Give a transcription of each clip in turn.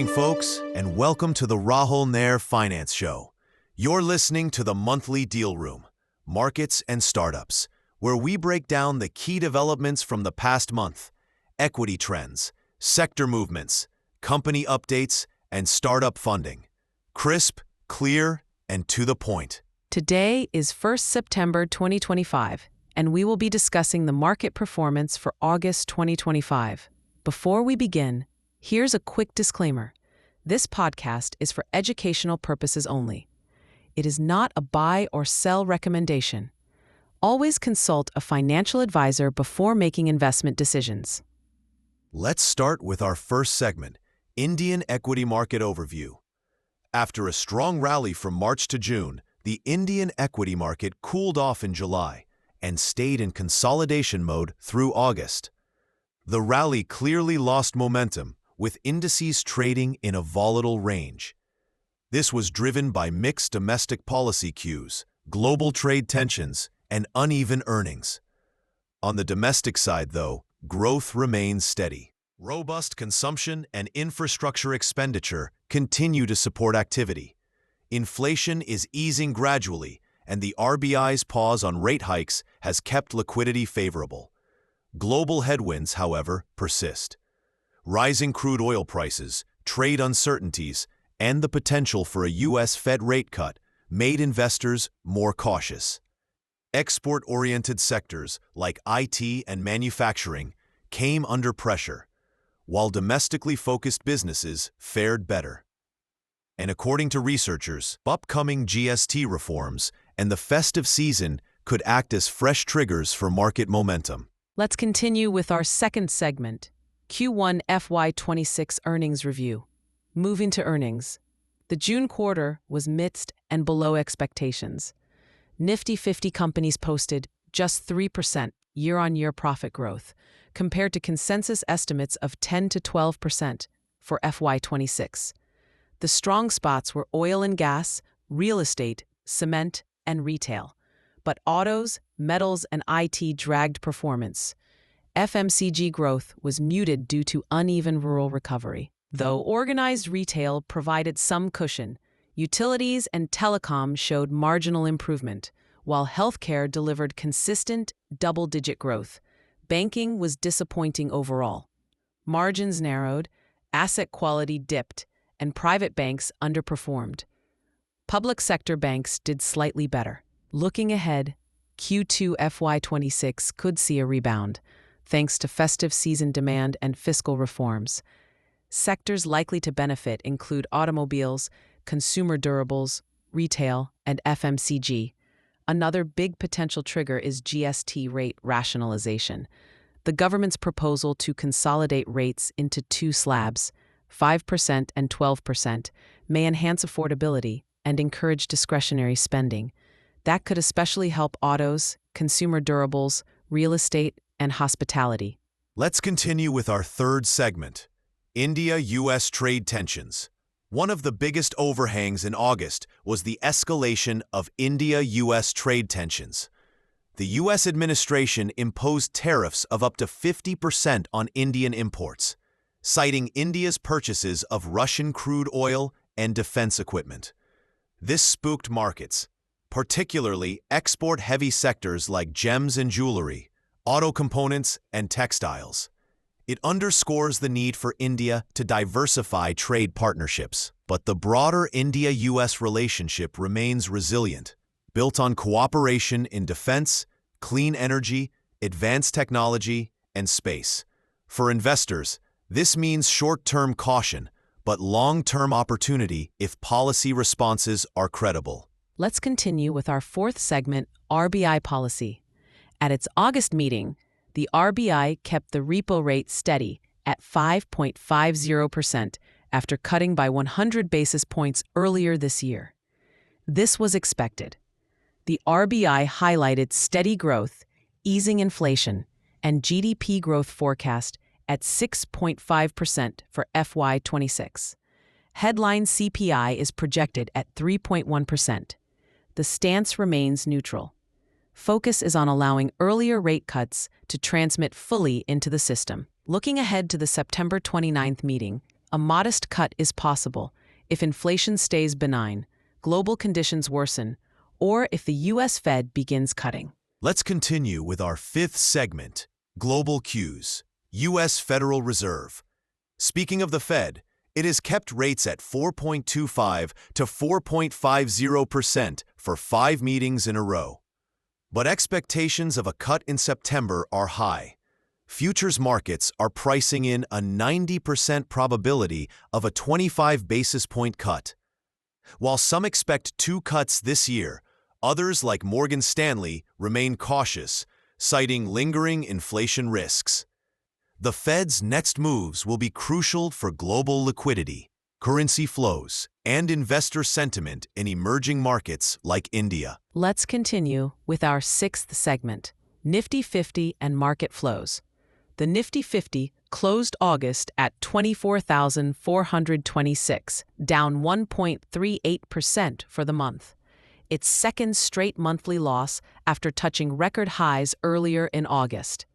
morning, folks, and welcome to the Rahul Nair Finance Show. You're listening to the monthly Dealroom, Markets and Startups, where we break down the key developments from the past month, equity trends, sector movements, company updates, and startup funding. Crisp, clear, and to the point. Today is 1st September 2025, and we will be discussing the market performance for August 2025. Before we begin, here's a quick disclaimer. This podcast is for educational purposes only. It is not a buy or sell recommendation. Always consult a financial advisor before making investment decisions. Let's start with our first segment, Indian Equity Market Overview. After a strong rally from March to June, the Indian equity market cooled off in July and stayed in consolidation mode through August. The rally clearly lost momentum, with indices trading in a volatile range. This was driven by mixed domestic policy cues, global trade tensions, and uneven earnings. On the domestic side, though, growth remains steady. Robust consumption and infrastructure expenditure continue to support activity. Inflation is easing gradually, and the RBI's pause on rate hikes has kept liquidity favorable. Global headwinds, however, persist. Rising crude oil prices, trade uncertainties, and the potential for a U.S. Fed rate cut made investors more cautious. Export-oriented sectors like IT and manufacturing came under pressure, while domestically focused businesses fared better. And according to researchers, upcoming GST reforms and the festive season could act as fresh triggers for market momentum. Let's continue with our second segment, Q1 FY26 earnings review. Moving to earnings. The June quarter was mixed and below expectations. Nifty 50 companies posted just 3% year-on-year profit growth, compared to consensus estimates of 10 to 12% for FY26. The strong spots were oil and gas, real estate, cement, and retail. But autos, metals, and IT dragged performance. FMCG growth was muted due to uneven rural recovery. Though organized retail provided some cushion, utilities and telecom showed marginal improvement, while healthcare delivered consistent double-digit growth. Banking was disappointing overall. Margins narrowed, asset quality dipped, and private banks underperformed. Public sector banks did slightly better. Looking ahead, Q2 FY26 could see a rebound, thanks to festive season demand and fiscal reforms. Sectors likely to benefit include automobiles, consumer durables, retail, and FMCG. Another big potential trigger is GST rate rationalization. The government's proposal to consolidate rates into two slabs, 5% and 12%, may enhance affordability and encourage discretionary spending. That could especially help autos, consumer durables, real estate, and hospitality. Let's continue with our third segment, India-US trade tensions. One of the biggest overhangs in August was the escalation of India-US trade tensions. The U.S. administration imposed tariffs of up to 50% on Indian imports, citing India's purchases of Russian crude oil and defense equipment. This spooked markets, particularly export-heavy sectors like gems and jewelry, auto components, and textiles. It underscores the need for India to diversify trade partnerships, but the broader India-US relationship remains resilient, built on cooperation in defense, clean energy, advanced technology, and space. For investors, this means short-term caution, but long-term opportunity if policy responses are credible. Let's continue with our fourth segment, RBI policy. At its August meeting, the RBI kept the repo rate steady at 5.50% after cutting by 100 basis points earlier this year. This was expected. The RBI highlighted steady growth, easing inflation, and GDP growth forecast at 6.5% for FY26. Headline CPI is projected at 3.1%. The stance remains neutral. Focus is on allowing earlier rate cuts to transmit fully into the system. Looking ahead to the September 29th meeting, a modest cut is possible if inflation stays benign, global conditions worsen, or if the U.S. Fed begins cutting. Let's continue with our fifth segment, Global Cues, U.S. Federal Reserve. Speaking of the Fed, it has kept rates at 4.25 to 4.50% for 5 meetings in a row. But expectations of a cut in September are high. Futures markets are pricing in a 90% probability of a 25 basis point cut. While some expect 2 cuts this year, others, like Morgan Stanley, remain cautious, citing lingering inflation risks. The Fed's next moves will be crucial for global liquidity, currency flows, and investor sentiment in emerging markets like India. Let's continue with our sixth segment, Nifty 50 and market flows. The Nifty 50 closed August at 24,426, down 1.38% for the month. Its second straight monthly loss after touching record highs earlier in August.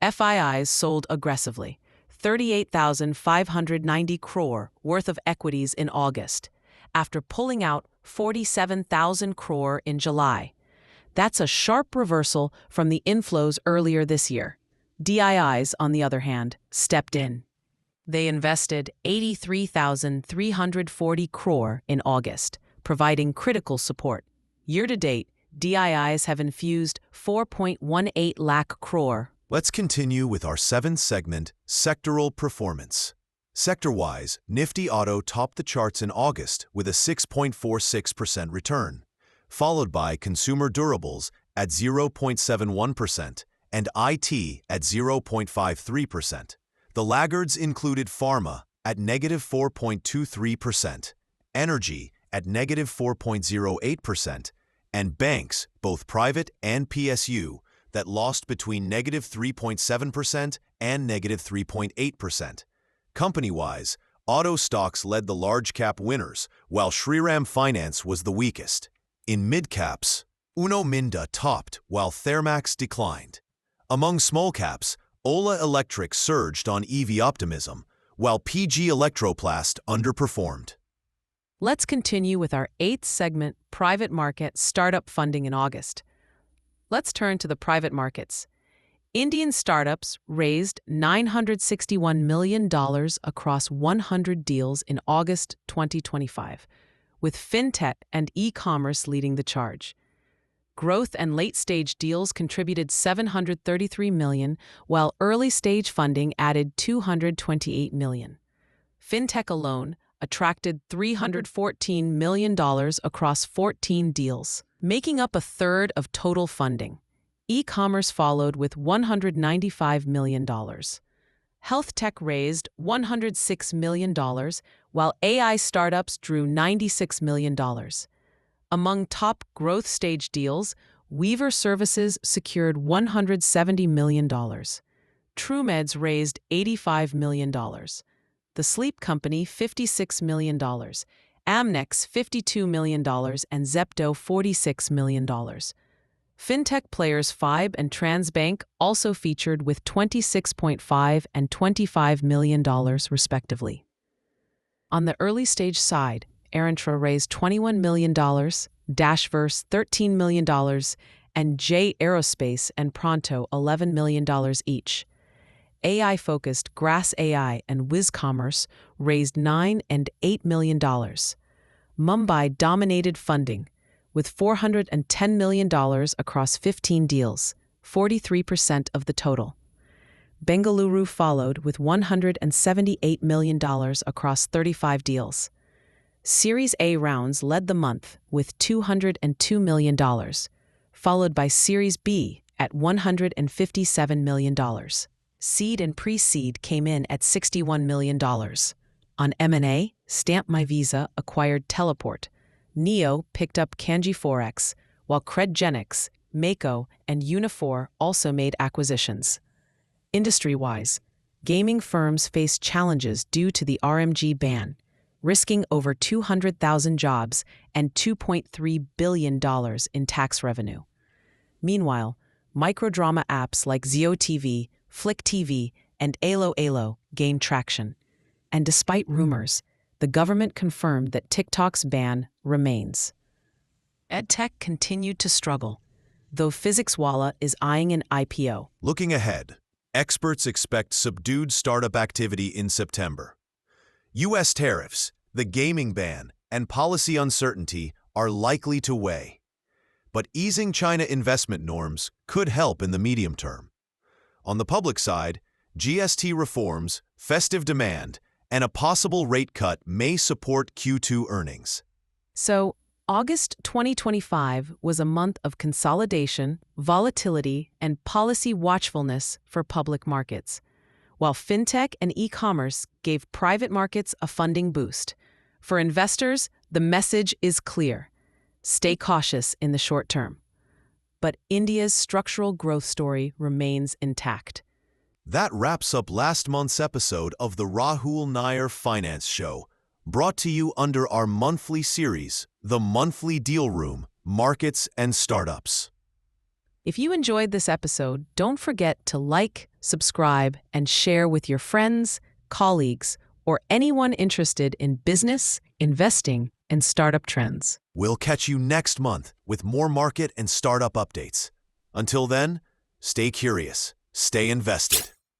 FIIs sold aggressively, 38,590 crore worth of equities in August, after pulling out 47,000 crore in July. That's a sharp reversal from the inflows earlier this year. DIIs, on the other hand, stepped in. They invested 83,340 crore in August, providing critical support. Year-to-date, DIIs have infused 4.18 lakh crore. Let's continue with our seventh segment, Sectoral Performance. Sector-wise, Nifty Auto topped the charts in August with a 6.46% return, followed by Consumer Durables at 0.71%, and IT at 0.53%. The laggards included Pharma at negative 4.23%, Energy at negative 4.08%, and banks, both private and PSU, that lost between negative 3.7% and negative 3.8%. Company-wise, auto stocks led the large-cap winners, while Shriram Finance was the weakest. In mid-caps, Uno Minda topped while Thermax declined. Among small caps, Ola Electric surged on EV optimism, while PG Electroplast underperformed. Let's continue with our eighth segment, Private Market Startup Funding in August. Let's turn to the private markets. Indian startups raised $961 million across 100 deals in August 2025, with Fintech and e-commerce leading the charge. Growth and late-stage deals contributed $733 million, while early-stage funding added $228 million. Fintech alone attracted $314 million across 14 deals, making up a third of total funding. E-commerce followed with $195 million. Healthtech raised $106 million, while AI startups drew $96 million. Among top growth stage deals, Weaver Services secured $170 million. TrueMeds raised $85 million. The Sleep Company $56 million. Amnex $52 million and Zepto $46 million. Fintech players FIIB and Transbank also featured with $26.5 and $25 million respectively. On the early stage side, Arantra raised $21 million, Dashverse $13 million, and J Aerospace and Pronto $11 million each. AI-focused Grass AI and WizCommerce raised $9 and $8 million. Mumbai dominated funding, with $410 million across 15 deals, 43% of the total. Bengaluru followed with $178 million across 35 deals. Series A rounds led the month with $202 million, followed by Series B at $157 million. Seed and pre-seed came in at $61 million. On M&A, Stamp My Visa acquired Teleport. Neo picked up Kanji Forex, while Credgenics, Mako, and Unifor also made acquisitions. Industry-wise, gaming firms face challenges due to the RMG ban, risking over 200,000 jobs and $2.3 billion in tax revenue. Meanwhile, microdrama apps like ZioTV, Flick TV, and Alo gain traction. And despite rumors, the government confirmed that TikTok's ban remains. Edtech continued to struggle, though PhysicsWallah is eyeing an IPO. Looking ahead, experts expect subdued startup activity in September. U.S. tariffs, the gaming ban, and policy uncertainty are likely to weigh. But easing China investment norms could help in the medium term. On the public side, GST reforms, festive demand, and a possible rate cut may support Q2 earnings. So, August 2025 was a month of consolidation, volatility, and policy watchfulness for public markets, while fintech and e-commerce gave private markets a funding boost. For investors, the message is clear: stay cautious in the short term. But India's structural growth story remains intact. That wraps up last month's episode of the Rahul Nair Finance Show, brought to you under our monthly series, The Monthly Dealroom, Markets and Startups. If you enjoyed this episode, don't forget to like, subscribe, and share with your friends, colleagues, or anyone interested in business, investing, and startup trends. We'll catch you next month with more market and startup updates. Until then, stay curious, stay invested.